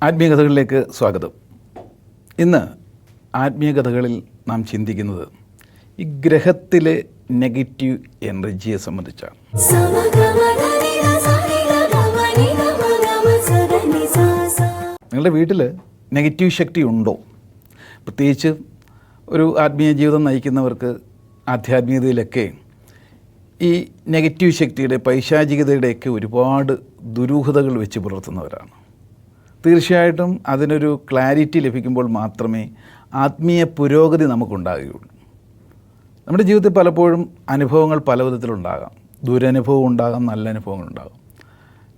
ആത്മീയകഥകളിലേക്ക് സ്വാഗതം. ഇന്ന് ആത്മീയകഥകളിൽ നാം ചിന്തിക്കുന്നത് ഈ ഗ്രഹത്തിലെ നെഗറ്റീവ് എനർജിയെ സംബന്ധിച്ചാണ്. നിങ്ങളുടെ വീട്ടിൽ നെഗറ്റീവ് ശക്തി ഉണ്ടോ? പ്രത്യേകിച്ച് ഒരു ആത്മീയ ജീവിതം നയിക്കുന്നവർക്ക് ആധ്യാത്മികതയിലൊക്കെ ഈ നെഗറ്റീവ് ശക്തിയുടെ പൈശാചികതയുടെയൊക്കെ ഒരുപാട് ദുരൂഹതകൾ വെച്ച് പുലർത്തുന്നവരാണ്. തീർച്ചയായിട്ടും അതിനൊരു ക്ലാരിറ്റി ലഭിക്കുമ്പോൾ മാത്രമേ ആത്മീയ പുരോഗതി നമുക്കുണ്ടാകുകയുള്ളൂ. നമ്മുടെ ജീവിതത്തിൽ പലപ്പോഴും അനുഭവങ്ങൾ പല വിധത്തിലുണ്ടാകാം. ദുരനുഭവം ഉണ്ടാകാം, നല്ല അനുഭവങ്ങളുണ്ടാകാം.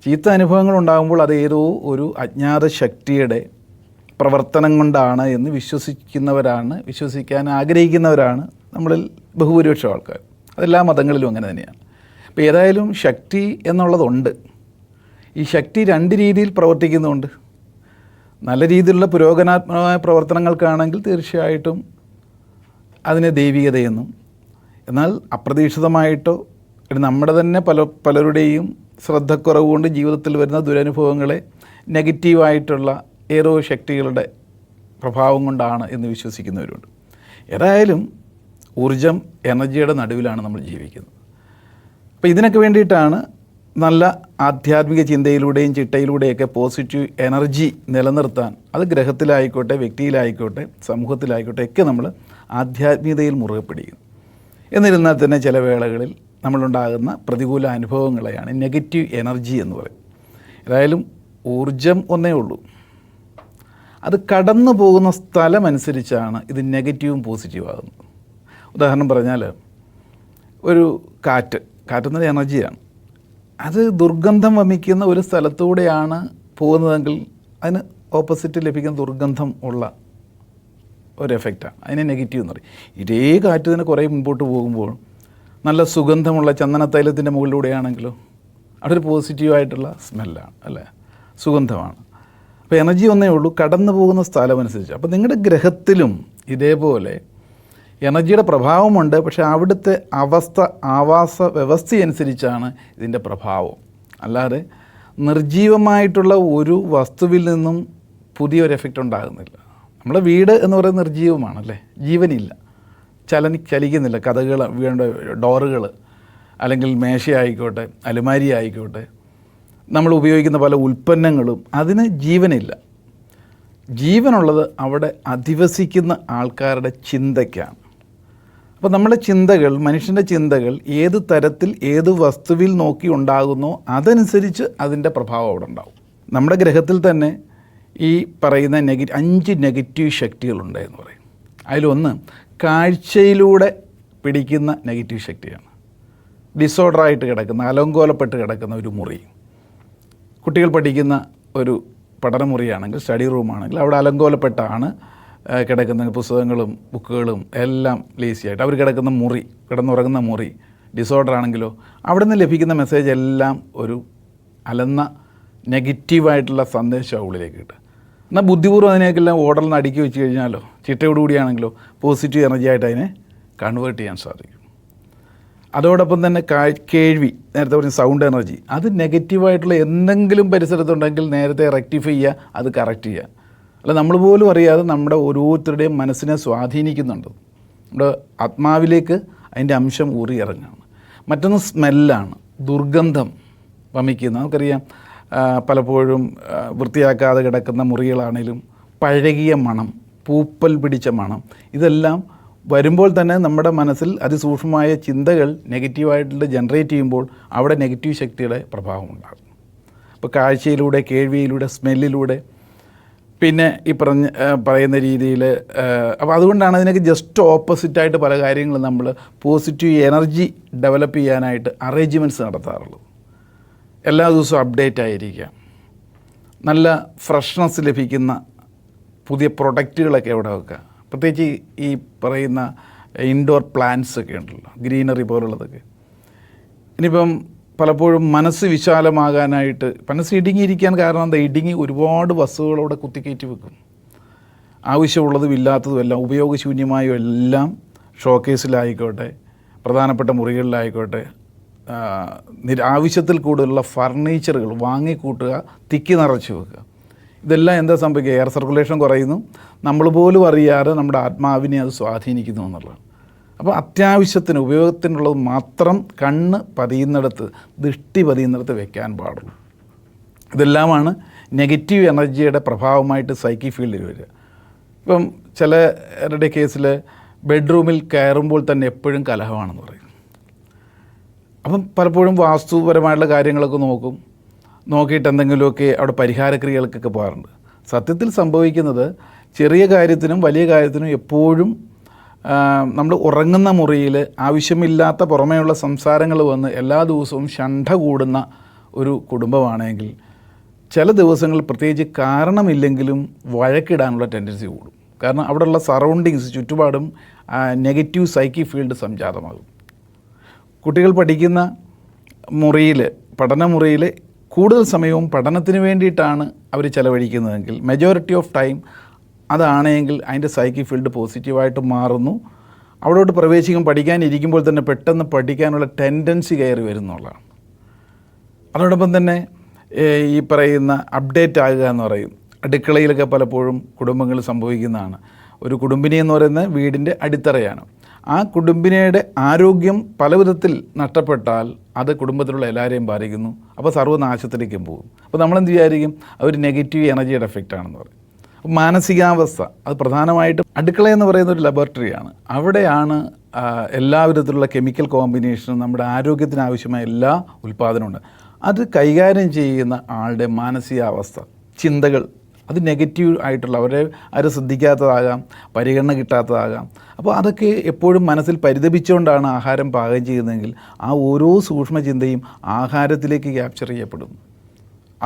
ചീത്ത അനുഭവങ്ങൾ ഉണ്ടാകുമ്പോൾ അത് ഏതോ ഒരു അജ്ഞാത ശക്തിയുടെ പ്രവർത്തനം കൊണ്ടാണ് എന്ന് വിശ്വസിക്കാൻ ആഗ്രഹിക്കുന്നവരാണ് നമ്മളിൽ ബഹുഭൂരിപക്ഷം ആൾക്കാർ. അതെല്ലാ മതങ്ങളിലും അങ്ങനെ തന്നെയാണ്. അപ്പോൾ ഏതായാലും ശക്തി എന്നുള്ളതുണ്ട്. ഈ ശക്തി രണ്ട് രീതിയിൽ പ്രവർത്തിക്കുന്നുണ്ട്. നല്ല രീതിയിലുള്ള പുരോഗമനാത്മകമായ പ്രവർത്തനങ്ങൾക്കാണെങ്കിൽ തീർച്ചയായിട്ടും അതിനെ ദൈവികതയെന്നും, എന്നാൽ അപ്രതീക്ഷിതമായിട്ടോ നമ്മുടെ തന്നെ പലരുടെയും ശ്രദ്ധക്കുറവ് കൊണ്ട് ജീവിതത്തിൽ വരുന്ന ദുരനുഭവങ്ങളെ നെഗറ്റീവായിട്ടുള്ള ഏതോ ശക്തികളുടെ പ്രഭാവം കൊണ്ടാണ് എന്ന് വിശ്വസിക്കുന്നവരുണ്ട്. ഏതായാലും ഊർജം, എനർജിയുടെ നടുവിലാണ് നമ്മൾ ജീവിക്കുന്നത്. അപ്പോൾ ഇതിനൊക്കെ വേണ്ടിയിട്ടാണ് നല്ല ആധ്യാത്മിക ചിന്തയിലൂടെയും ചിട്ടയിലൂടെയൊക്കെ പോസിറ്റീവ് എനർജി നിലനിർത്താൻ, അത് ഗ്രഹത്തിലായിക്കോട്ടെ, വ്യക്തിയിലായിക്കോട്ടെ, സമൂഹത്തിലായിക്കോട്ടെ ഒക്കെ നമ്മൾ ആധ്യാത്മികതയിൽ മുറുകെ പിടിക്കുന്നു. എന്നിരുന്നാൽ തന്നെ ചില വേളകളിൽ നമ്മളുണ്ടാകുന്ന പ്രതികൂല അനുഭവങ്ങളെയാണ് നെഗറ്റീവ് എനർജി എന്ന് പറയും. ഏതായാലും ഊർജം ഒന്നേ ഉള്ളൂ. അത് കടന്നു പോകുന്ന സ്ഥലമനുസരിച്ചാണ് ഇത് നെഗറ്റീവും പോസിറ്റീവും ആകുന്നത്. ഉദാഹരണം പറഞ്ഞാൽ, ഒരു കാറ്റെന്നത് എനർജിയാണ്. അത് ദുർഗന്ധം വമിക്കുന്ന ഒരു സ്ഥലത്തൂടെയാണ് പോകുന്നതെങ്കിൽ അതിന് ഓപ്പോസിറ്റ് ലഭിക്കുന്ന ദുർഗന്ധം ഉള്ള ഒരു എഫക്റ്റാണ്. അതിനെ നെഗറ്റീവ് എന്ന് പറയും. ഇതേ കാറ്റ് തന്നെ കുറേ മുൻപോട്ട് പോകുമ്പോൾ നല്ല സുഗന്ധമുള്ള ചന്ദനത്തൈലത്തിൻ്റെ മുകളിലൂടെയാണെങ്കിലോ അവിടെ ഒരു പോസിറ്റീവായിട്ടുള്ള സ്മെല്ലാണ്, അല്ലേ, സുഗന്ധമാണ്. അപ്പോൾ എനർജി ഒന്നേ ഉള്ളൂ, കടന്നു പോകുന്ന സ്ഥലമനുസരിച്ച്. അപ്പോൾ നിങ്ങളുടെ ഗ്രഹത്തിലും ഇതേപോലെ എനർജിയുടെ പ്രഭാവമുണ്ട്. പക്ഷേ അവിടുത്തെ ആവാസ വ്യവസ്ഥയനുസരിച്ചാണ് ഇതിൻ്റെ പ്രഭാവം. അല്ലാതെ നിർജീവമായിട്ടുള്ള ഒരു വസ്തുവിൽ നിന്നും പുതിയൊരു എഫക്റ്റ് ഉണ്ടാകുന്നില്ല. നമ്മുടെ വീട് എന്ന് പറയുന്നത് നിർജീവമാണല്ലേ, ജീവനില്ല, ചലിക്കുന്നില്ല. കഥകൾ, ഡോറുകൾ, അല്ലെങ്കിൽ മേശയായിക്കോട്ടെ, അലുമാരി ആയിക്കോട്ടെ, നമ്മൾ ഉപയോഗിക്കുന്ന പല ഉൽപ്പന്നങ്ങളും അതിന് ജീവനില്ല. ജീവനുള്ളത് അവിടെ അധിവസിക്കുന്ന ആൾക്കാരുടെ ചിന്തയ്ക്കാണ്. അപ്പോൾ നമ്മുടെ ചിന്തകൾ, മനുഷ്യൻ്റെ ചിന്തകൾ ഏത് തരത്തിൽ ഏത് വസ്തുവിൽ നോക്കി ഉണ്ടാകുന്നോ അതനുസരിച്ച് അതിൻ്റെ പ്രഭാവം അവിടെ ഉണ്ടാകും. നമ്മുടെ ഗ്രഹത്തിൽ തന്നെ ഈ പറയുന്ന 5 നെഗറ്റീവ് ശക്തികളുണ്ട് എന്ന് പറയും. അതിലൊന്ന് കാഴ്ചയിലൂടെ പിടിക്കുന്ന നെഗറ്റീവ് ശക്തിയാണ്. ഡിസോർഡറായിട്ട് കിടക്കുന്ന, അലങ്കോലപ്പെട്ട് കിടക്കുന്ന ഒരു മുറി. കുട്ടികൾ പഠിക്കുന്ന ഒരു പഠനമുറിയാണെങ്കിൽ, സ്റ്റഡി റൂമാണെങ്കിൽ അവിടെ അലങ്കോലപ്പെട്ടാണ് കിടക്കുന്ന പുസ്തകങ്ങളും ബുക്കുകളും എല്ലാം ലേസിയായിട്ട് അവർ കിടന്നുറങ്ങുന്ന മുറി ഡിസോർഡർ ആണെങ്കിലോ അവിടെ നിന്ന് ലഭിക്കുന്ന മെസ്സേജ് എല്ലാം ഒരു അലന്ന നെഗറ്റീവായിട്ടുള്ള സന്ദേശമാണ് ഉള്ളിലേക്ക് കിട്ടുക. എന്നാൽ ബുദ്ധിപൂർവ്വം അതിനേക്കെല്ലാം ഓർഡറിൽ നിന്ന് അടുക്കി വെച്ച് കഴിഞ്ഞാലോ, ചിട്ടയോടുകൂടിയാണെങ്കിലോ പോസിറ്റീവ് എനർജി ആയിട്ട് അതിനെ കൺവേർട്ട് ചെയ്യാൻ സാധിക്കും. അതോടൊപ്പം തന്നെ കേൾവി, നേരത്തെ പറഞ്ഞ സൗണ്ട് എനർജി, അത് നെഗറ്റീവായിട്ടുള്ള എന്തെങ്കിലും പരിസരത്തുണ്ടെങ്കിൽ നേരത്തെ റെക്ടിഫൈ ചെയ്യുക, അത് കറക്റ്റ് ചെയ്യുക. അല്ല, നമ്മൾ പോലും അറിയാതെ നമ്മുടെ ഓരോരുത്തരുടെയും മനസ്സിനെ സ്വാധീനിക്കുന്നുണ്ട്. നമ്മുടെ ആത്മാവിലേക്ക് അതിൻ്റെ അംശം ഊറി ഇറങ്ങുകയാണ്. മറ്റൊന്ന് സ്മെല്ലാണ്, ദുർഗന്ധം വമിക്കുന്ന. നമുക്കറിയാം, പലപ്പോഴും വൃത്തിയാക്കാതെ കിടക്കുന്ന മുറികളാണെങ്കിലും പഴകിയ മണം, പൂപ്പൽ പിടിച്ച മണം, ഇതെല്ലാം വരുമ്പോൾ തന്നെ നമ്മുടെ മനസ്സിൽ അതിസൂക്ഷ്മമായ ചിന്തകൾ നെഗറ്റീവായിട്ട് ജനറേറ്റ് ചെയ്യുമ്പോൾ അവിടെ നെഗറ്റീവ് ശക്തിയുടെ പ്രഭാവം ഉണ്ടാകും. അപ്പോൾ കാഴ്ചയിലൂടെ, കേൾവിയിലൂടെ, സ്മെല്ലിലൂടെ, പിന്നെ ഈ പറയുന്ന രീതിയിൽ. അപ്പോൾ അതുകൊണ്ടാണ് അതിനൊക്കെ ജസ്റ്റ് ഓപ്പോസിറ്റായിട്ട് പല കാര്യങ്ങളും നമ്മൾ പോസിറ്റീവ് എനർജി ഡെവലപ്പ് ചെയ്യാനായിട്ട് അറേഞ്ച്മെൻറ്റ്സ് നടത്താറുള്ളത്. എല്ലാ ദിവസവും അപ്ഡേറ്റ് ആയിരിക്കുക, നല്ല ഫ്രഷ്നെസ് ലഭിക്കുന്ന പുതിയ പ്രൊഡക്റ്റുകളൊക്കെ അവിടെ വെക്കുക. പ്രത്യേകിച്ച് ഈ പറയുന്ന ഇൻഡോർ പ്ലാന്റ്സ് ഒക്കെ ഉണ്ടല്ലോ, ഗ്രീനറി പോലുള്ളതൊക്കെ. ഇനിയിപ്പം പലപ്പോഴും മനസ്സ് വിശാലമാകാനായിട്ട്, മനസ്സ് ഇടുങ്ങിയിരിക്കാൻ കാരണം എന്താ, ഇടുങ്ങി ഒരുപാട് വസ്തുക്കളവിടെ കുത്തിക്കയറ്റി വെക്കും. ആവശ്യമുള്ളതും ഇല്ലാത്തതും എല്ലാം, ഉപയോഗശൂന്യമായും എല്ലാം ഷോക്കേസിലായിക്കോട്ടെ, പ്രധാനപ്പെട്ട മുറികളിലായിക്കോട്ടെ, ആവശ്യത്തിൽ കൂടുതലുള്ള ഫർണിച്ചറുകൾ വാങ്ങിക്കൂട്ടുക, തിക്കി നിറച്ച് വെക്കുക. ഇതെല്ലാം എന്താ സംഭവിക്കുക? എയർ സർക്കുലേഷൻ കുറയുന്നു, നമ്മൾ പോലും അറിയാതെ നമ്മുടെ ആത്മാവിനെ അത് സ്വാധീനിക്കുന്നു എന്നുള്ളതാണ്. അപ്പോൾ അത്യാവശ്യത്തിന് ഉപയോഗത്തിനുള്ളത് മാത്രം കണ്ണ് പതിയുന്നിടത്ത്, ദൃഷ്ടി പതിയുന്നിടത്ത് വെക്കാൻ പാടുള്ളൂ. ഇതെല്ലാമാണ് നെഗറ്റീവ് എനർജിയുടെ പ്രഭാവമായിട്ട് സൈക്കിക് ഫീൽഡിൽ വരിക. ഇപ്പം ചിലരുടെ കേസിൽ ബെഡ്റൂമിൽ കയറുമ്പോൾ തന്നെ എപ്പോഴും കലഹമാണെന്ന് പറയും. അപ്പം പലപ്പോഴും വാസ്തുപരമായിട്ടുള്ള കാര്യങ്ങളൊക്കെ നോക്കിയിട്ട് എന്തെങ്കിലുമൊക്കെ അവിടെ പരിഹാരക്രിയകൾക്കൊക്കെ പോകാറുണ്ട്. സത്യത്തിൽ സംഭവിക്കുന്നത് ചെറിയ കാര്യത്തിനും വലിയ കാര്യത്തിനും എപ്പോഴും നമ്മൾ ഉറങ്ങുന്ന മുറിയിൽ ആവശ്യമില്ലാത്ത പുറമേയുള്ള സംസാരങ്ങൾ വന്ന് എല്ലാ ദിവസവും ഷണ്ഠ കൂടുന്ന ഒരു കുടുംബമാണെങ്കിൽ ചില ദിവസങ്ങളിൽ പ്രത്യേകിച്ച് കാരണമില്ലെങ്കിലും വഴക്കിടാനുള്ള ടെൻഡൻസി കൂടും. കാരണം അവിടെയുള്ള സറൗണ്ടിങ്സ് ചുറ്റുപാടും നെഗറ്റീവ് സൈക്കിക് ഫീൽഡ് സംജാതമാകും. കുട്ടികൾ പഠിക്കുന്ന മുറിയിൽ, പഠനമുറിയിൽ കൂടുതൽ സമയവും പഠനത്തിന് വേണ്ടിയിട്ടാണ് അവർ ചിലവഴിക്കുന്നതെങ്കിൽ മെജോറിറ്റി ഓഫ് ടൈം അതാണെങ്കിൽ അതിൻ്റെ സൈക്കിക് ഫീൽഡ് പോസിറ്റീവായിട്ട് മാറുന്നു. അവിടോട്ട് പഠിക്കാനിരിക്കുമ്പോൾ തന്നെ പെട്ടെന്ന് പഠിക്കാനുള്ള ടെൻഡൻസി കയറി വരുന്നുള്ളതാണ്. അതോടൊപ്പം തന്നെ ഈ പറയുന്ന അപ്ഡേറ്റ് ആകുക എന്ന് പറയും. അടുക്കളയിലൊക്കെ പലപ്പോഴും കുടുംബങ്ങളിൽ സംഭവിക്കുന്നതാണ്. ഒരു കുടുംബിനി എന്ന് പറയുന്നത് വീടിൻ്റെ അടിത്തറയാണ്. ആ കുടുംബിനിയുടെ ആരോഗ്യം പല വിധത്തിൽ നഷ്ടപ്പെട്ടാൽ അത് കുടുംബത്തിലുള്ള എല്ലാവരെയും ബാധിക്കുന്നു. അപ്പോൾ സർവ്വനാശത്തിലേക്കും പോകും. അപ്പോൾ നമ്മളെന്ത് വിചാരിക്കും? അതൊരു നെഗറ്റീവ് എനർജിയുടെ എഫക്റ്റ് ആണെന്ന് പറയും. മാനസികാവസ്ഥ അത് പ്രധാനമായിട്ടും അടുക്കള എന്ന് പറയുന്ന ഒരു ലബോറട്ടറിയാണ്. അവിടെയാണ് എല്ലാ വിധത്തിലുള്ള കെമിക്കൽ കോമ്പിനേഷനും നമ്മുടെ ആരോഗ്യത്തിന് ആവശ്യമായ എല്ലാ ഉൽപ്പാദനമുണ്ട്. അത് കൈകാര്യം ചെയ്യുന്ന ആളുടെ മാനസികാവസ്ഥ, ചിന്തകൾ, അത് നെഗറ്റീവ് ആയിട്ടുള്ള, അവരെ ആരും ശ്രദ്ധിക്കാത്തതാകാം, പരിഗണന കിട്ടാത്തതാകാം. അപ്പോൾ അതൊക്കെ എപ്പോഴും മനസ്സിൽ പരിതപിച്ചുകൊണ്ടാണ് ആഹാരം പാകം ചെയ്യുന്നതെങ്കിൽ ആ ഓരോ സൂക്ഷ്മ ചിന്തയും ആഹാരത്തിലേക്ക് ക്യാപ്ചർ ചെയ്യപ്പെടുന്നു.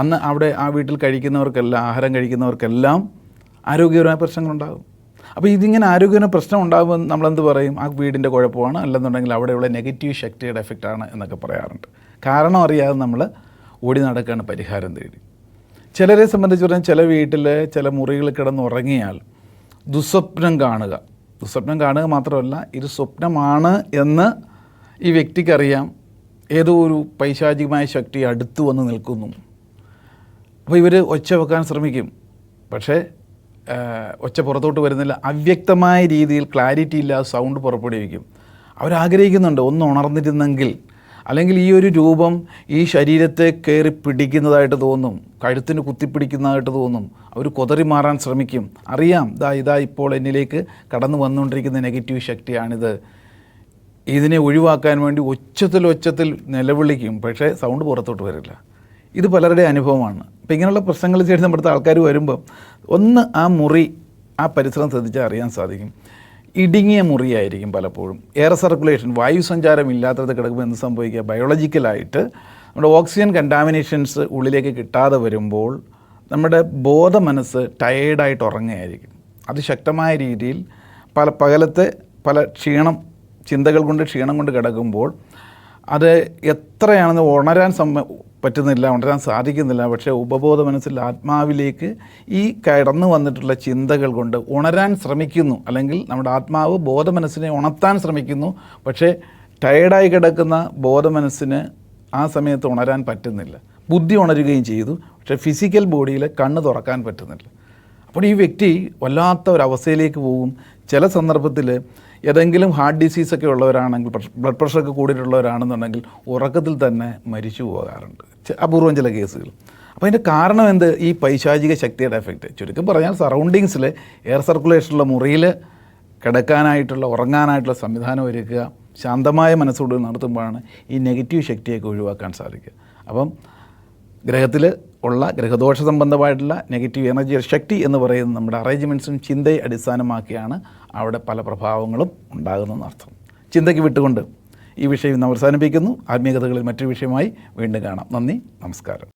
അന്ന് അവിടെ ആ വീട്ടിൽ കഴിക്കുന്നവർക്കെല്ലാം, ആഹാരം കഴിക്കുന്നവർക്കെല്ലാം ആരോഗ്യപരമായ പ്രശ്നങ്ങളുണ്ടാകും. അപ്പോൾ ഇതിങ്ങനെ ആരോഗ്യപരമായ പ്രശ്നം ഉണ്ടാകുമ്പോൾ നമ്മളെന്ത് പറയും? ആ വീടിൻ്റെ കുഴപ്പമാണ്, അല്ലെന്നുണ്ടെങ്കിൽ അവിടെയുള്ള നെഗറ്റീവ് ശക്തിയുടെ എഫക്റ്റാണ് എന്നൊക്കെ പറയാറുണ്ട്. കാരണം അറിയാതെ നമ്മൾ ഓടി നടക്കുകയാണ് പരിഹാരം തേടി. ചിലരെ സംബന്ധിച്ച് പറഞ്ഞാൽ ചില വീട്ടിൽ ചില മുറികളിൽ കിടന്നുറങ്ങിയാൽ ദുസ്വപ്നം കാണുക മാത്രമല്ല, ഇത് സ്വപ്നമാണ് എന്ന് ഈ വ്യക്തിക്കറിയാം. ഏതോ ഒരു പൈശാചികമായ ശക്തി അടുത്ത് വന്ന് നിൽക്കുന്നു. അപ്പോൾ ഇവർ ഒച്ച വെക്കാൻ ശ്രമിക്കും, പക്ഷേ ഒച്ച പുറത്തോട്ട് വരുന്നില്ല. അവ്യക്തമായ രീതിയിൽ ക്ലാരിറ്റി ഇല്ലാതെ സൗണ്ട് പുറപ്പെടുവിക്കും. അവരാഗ്രഹിക്കുന്നുണ്ട് ഒന്ന് ഉണർന്നിരുന്നെങ്കിൽ, അല്ലെങ്കിൽ ഈ ഒരു രൂപം ഈ ശരീരത്തെ കയറി പിടിക്കുന്നതായിട്ട് തോന്നും, കഴുത്തിന് കുത്തിപ്പിടിക്കുന്നതായിട്ട് തോന്നും. അവർ കുതറി മാറാൻ ശ്രമിക്കും. അറിയാം ഇതാ ഇപ്പോൾ എന്നിലേക്ക് കടന്നു വന്നുകൊണ്ടിരിക്കുന്ന നെഗറ്റീവ് ശക്തിയാണിത്. ഇതിനെ ഒഴിവാക്കാൻ വേണ്ടി ഒച്ചത്തിൽ നിലവിളിക്കും, പക്ഷേ സൗണ്ട് പുറത്തോട്ട് വരില്ല. ഇത് പലരുടെ അനുഭവമാണ്. അപ്പോൾ ഇങ്ങനെയുള്ള പ്രശ്നങ്ങൾ ചെയ്ത് നമ്മുടെ ആൾക്കാർ വരുമ്പം ഒന്ന് ആ മുറി, ആ പരിസരം ശ്രദ്ധിച്ചാൽ അറിയാൻ സാധിക്കും. ഇടുങ്ങിയ മുറിയായിരിക്കും പലപ്പോഴും. എയർ സർക്കുലേഷൻ, വായു സഞ്ചാരം ഇല്ലാത്തത് കിടക്കുമ്പോൾ എന്ത് സംഭവിക്കുക? ബയോളജിക്കലായിട്ട് നമ്മുടെ ഓക്സിജൻ കണ്ടാമിനേഷൻസ് ഉള്ളിലേക്ക് കിട്ടാതെ വരുമ്പോൾ നമ്മുടെ ബോധമനസ്സ് ടയേർഡായിട്ട് ഉറങ്ങുകയായിരിക്കും. അതിശക്തമായ രീതിയിൽ പകലത്തെ പല ചിന്തകൾ കൊണ്ട് ക്ഷീണം കൊണ്ട് കിടക്കുമ്പോൾ അത് എത്രയാണെന്ന് ഉണരാൻ സാധിക്കുന്നില്ല. പക്ഷേ ഉപബോധ മനസ്സിൽ ആത്മാവിലേക്ക് ഈ കടന്നു വന്നിട്ടുള്ള ചിന്തകൾ കൊണ്ട് ഉണരാൻ ശ്രമിക്കുന്നു, അല്ലെങ്കിൽ നമ്മുടെ ആത്മാവ് ബോധമനസ്സിനെ ഉണർത്താൻ ശ്രമിക്കുന്നു. പക്ഷേ ടയേർഡായി കിടക്കുന്ന ബോധമനസ്സിന് ആ സമയത്ത് ഉണരാൻ പറ്റുന്നില്ല. ബുദ്ധി ഉണരുകയും ചെയ്തു, പക്ഷേ ഫിസിക്കൽ ബോഡിയിൽ കണ്ണ് തുറക്കാൻ പറ്റുന്നില്ല. അപ്പോൾ ഈ വ്യക്തി വല്ലാത്ത ഒരവസ്ഥയിലേക്ക് പോകും. ചില സന്ദർഭത്തിൽ ഏതെങ്കിലും ഹാർട്ട് ഡിസീസൊക്കെ ഉള്ളവരാണെങ്കിൽ, ബ്ലഡ് പ്രഷറൊക്കെ കൂടിയിട്ടുള്ളവരാണെന്നുണ്ടെങ്കിൽ ഉറക്കത്തിൽ തന്നെ മരിച്ചു പോകാറുണ്ട്, അപൂർവം ചില കേസുകൾ. അപ്പോൾ അതിൻ്റെ കാരണം എന്ത്? ഈ പൈശാചിക ശക്തിയുടെ എഫക്റ്റ്. ചുരുക്കം പറഞ്ഞാൽ സറൗണ്ടിങ്സിൽ എയർ സർക്കുലേഷനുള്ള മുറിയിൽ കിടക്കാനായിട്ടുള്ള, ഉറങ്ങാനായിട്ടുള്ള സംവിധാനം ഒരുക്കുക, ശാന്തമായ മനസ്സോട് നടത്തുമ്പോഴാണ് ഈ നെഗറ്റീവ് ശക്തിയൊക്കെ ഒഴിവാക്കാൻ സാധിക്കുക. അപ്പം ഗ്രഹത്തിൽ ഉള്ള ഗ്രഹദോഷ സംബന്ധമായിട്ടുള്ള നെഗറ്റീവ് എനർജി ശക്തി എന്ന് പറയുന്നത് നമ്മുടെ അറേഞ്ച്മെൻറ്റ്സും ചിന്തയെ അടിസ്ഥാനമാക്കിയാണ് അവിടെ പല പ്രഭാവങ്ങളും ഉണ്ടാകുന്നതെന്ന് അർത്ഥം. ചിന്തയ്ക്ക് വിട്ടുകൊണ്ട് ഈ വിഷയം അവസാനിപ്പിക്കുന്നു. ആത്മീയകഥകളിൽ മറ്റൊരു വിഷയമായി വീണ്ടും കാണാം. നന്ദി, നമസ്കാരം.